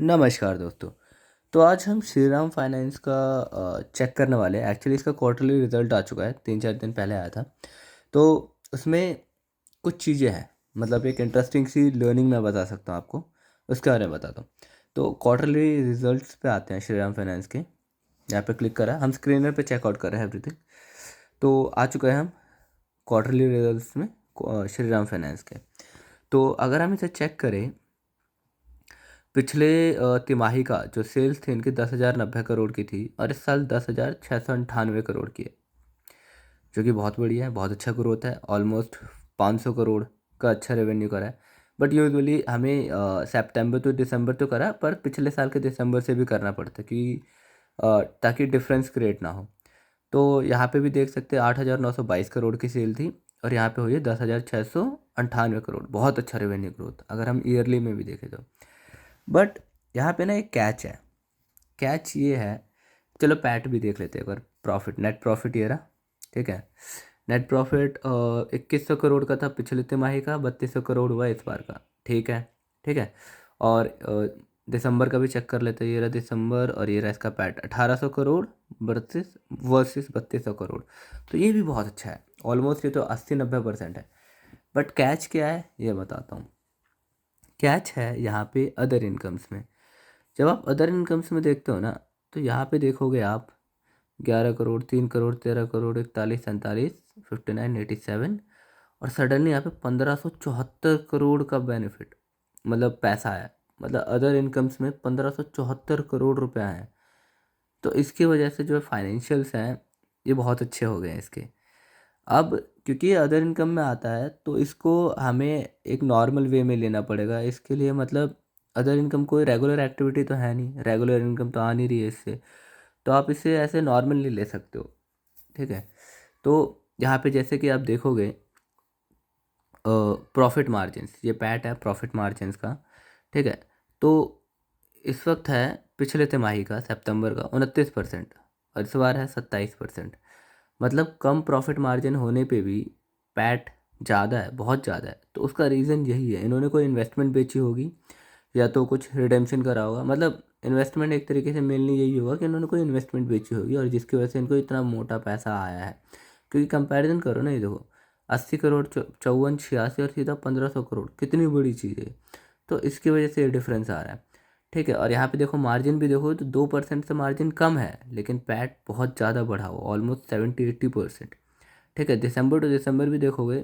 नमस्कार दोस्तों। तो आज हम श्रीराम फाइनेंस का चेक करने वाले हैं। एक्चुअली इसका क्वार्टरली रिजल्ट आ चुका है, 3-4 दिन पहले आया था। तो उसमें कुछ चीज़ें हैं, मतलब एक इंटरेस्टिंग सी लर्निंग मैं बता सकता हूँ आपको, उसके बारे में बताता हूँ। तो क्वार्टरली रिजल्ट्स पे आते हैं श्रीराम फाइनेंस के। यहाँ पे क्लिक करा, हम स्क्रीनर पे चेकआउट कर रहे हैं एवरीथिंग। तो आ चुके हैं हम क्वार्टरली रिजल्ट्स में श्रीराम फाइनेंस के। तो अगर हम इसे चेक करें, पिछले तिमाही का जो सेल्स थी इनकी 10,090 करोड़ की थी और इस साल 10,698 करोड़ की है, जो कि बहुत बढ़िया है, बहुत अच्छा ग्रोथ है। ऑलमोस्ट 500 करोड़ का अच्छा रेवेन्यू करा है। बट यूजुअली हमें सितंबर तो दिसंबर तो करा, पर पिछले साल के दिसंबर से भी करना पड़ता है कि ताकि डिफरेंस क्रिएट ना हो। तो यहाँ पे भी देख सकते हैं 8,922 करोड़ की सेल थी और यहाँ पे हुई है 10,698 करोड़। बहुत अच्छा रेवेन्यू ग्रोथ अगर हम ईयरली में भी देखें तो। बट यहाँ पे ना एक कैच है। कैच ये है, चलो पैट भी देख लेते हैं एक बार। प्रॉफिट, नेट प्रॉफिट ये रहा, ठीक है। नेट प्रॉफिट 2,100 करोड़ का था पिछले तिमाही का, 3,200 करोड़ हुआ इस बार का, ठीक है। ठीक है। और दिसंबर का भी चेक कर लेते हैं, ये रहा दिसंबर और ये रहा इसका पैट 1,800 करोड़ वर्सेस 3,200 करोड़। तो ये भी बहुत अच्छा है, ऑलमोस्ट ये तो 80-90% है। बट कैच क्या है ये बताता हूँ। कैच है यहाँ पे अदर इनकम्स में। जब आप अदर इनकम्स में देखते हो ना, तो यहाँ पे देखोगे आप 11 करोड़, 3 करोड़, 13 करोड़, 41, 47, 59, 87 और सडनली यहाँ पे 1,574 का बेनिफिट, मतलब पैसा है। मतलब अदर इनकम्स में 1,574 रुपया है। तो इसकी वजह से जो फाइनेंशियल्स हैं ये बहुत अच्छे हो गए हैं इसके। अब क्योंकि ये अदर इनकम में आता है तो इसको हमें एक नॉर्मल वे में लेना पड़ेगा इसके लिए। मतलब अदर इनकम कोई रेगुलर एक्टिविटी तो है नहीं, रेगुलर इनकम तो आ नहीं रही है इससे, तो आप इसे ऐसे नॉर्मली ले सकते हो, ठीक है। तो यहाँ पे जैसे कि आप देखोगे प्रॉफिट मार्जिन्स, ये पैट है प्रॉफिट मार्जिन्स का, ठीक है। तो इस वक्त है पिछले तिमाही का सितंबर का 29% और इस बार है 27%। मतलब कम प्रॉफिट मार्जिन होने पे भी पैट ज़्यादा है, बहुत ज़्यादा है। तो उसका रीज़न यही है, इन्होंने कोई इन्वेस्टमेंट बेची होगी या तो कुछ रिडेम्पशन करा होगा। मतलब इन्वेस्टमेंट एक तरीके से मेनली यही होगा कि इन्होंने कोई इन्वेस्टमेंट बेची होगी और जिसकी वजह से इनको इतना मोटा पैसा आया है। क्योंकि कंपैरिजन करो ना, ये देखो 80 करोड़, 54, 86 और सीधा 1,500 करोड़, कितनी बड़ी चीज़ है। तो इसकी वजह से ये डिफरेंस आ रहा है, ठीक है। और यहाँ पे देखो मार्जिन भी देखो तो 2% से मार्जिन कम है, लेकिन पैट बहुत ज़्यादा बढ़ा हुआ, ऑलमोस्ट 70-80%, ठीक है। दिसंबर टू दिसंबर भी देखोगे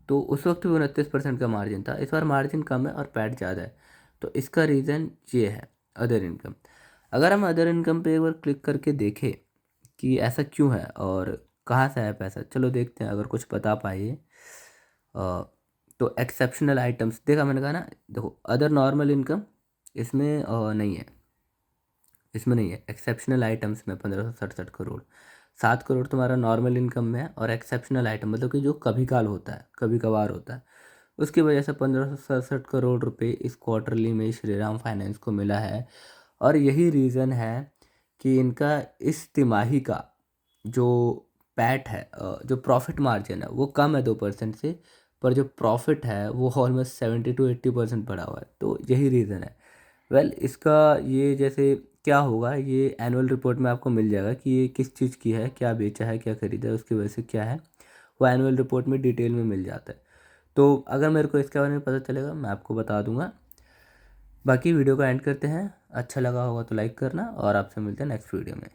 तो उस वक्त भी 29% का मार्जिन था, इस बार मार्जिन कम है और पैट ज़्यादा है। तो इसका रीज़न ये है अदर इनकम। अगर हम अदर इनकम पे एक बार क्लिक करके देखें कि ऐसा क्यों है और कहाँ से आया पैसा, चलो देखते हैं अगर कुछ बता पाइए। तो एक्सेप्शनल आइटम्स देखा मैंने कहा ना, देखो अदर नॉर्मल इनकम इसमें नहीं है, इसमें नहीं है। एक्सेप्शनल आइटम्स में 1,567 करोड़, 7 करोड़ तुम्हारा नॉर्मल इनकम में है और एक्सेप्शनल आइटम मतलब कि जो कभी काल होता है, कभी कभार होता है, उसकी वजह से 1,567 करोड़ रुपए इस क्वार्टरली में श्रीराम फाइनेंस को मिला है। और यही रीज़न है कि इनका इस तिमाही का जो पैट है, जो प्रॉफिट मार्जिन है वो कम है 2% से, पर जो प्रॉफिट है वो ऑलमोस्ट 70-80% बढ़ा हुआ है। तो यही रीज़न है। वेल इसका ये जैसे क्या होगा, ये एनुअल रिपोर्ट में आपको मिल जाएगा कि ये किस चीज़ की है, क्या बेचा है, क्या खरीदा है, उसकी वजह से क्या है, वो एनुअल रिपोर्ट में डिटेल में मिल जाता है। तो अगर मेरे को इसके बारे में पता चलेगा मैं आपको बता दूंगा। बाकी वीडियो को एंड करते हैं, अच्छा लगा होगा तो लाइक करना और आपसे मिलते हैं नेक्स्ट वीडियो में।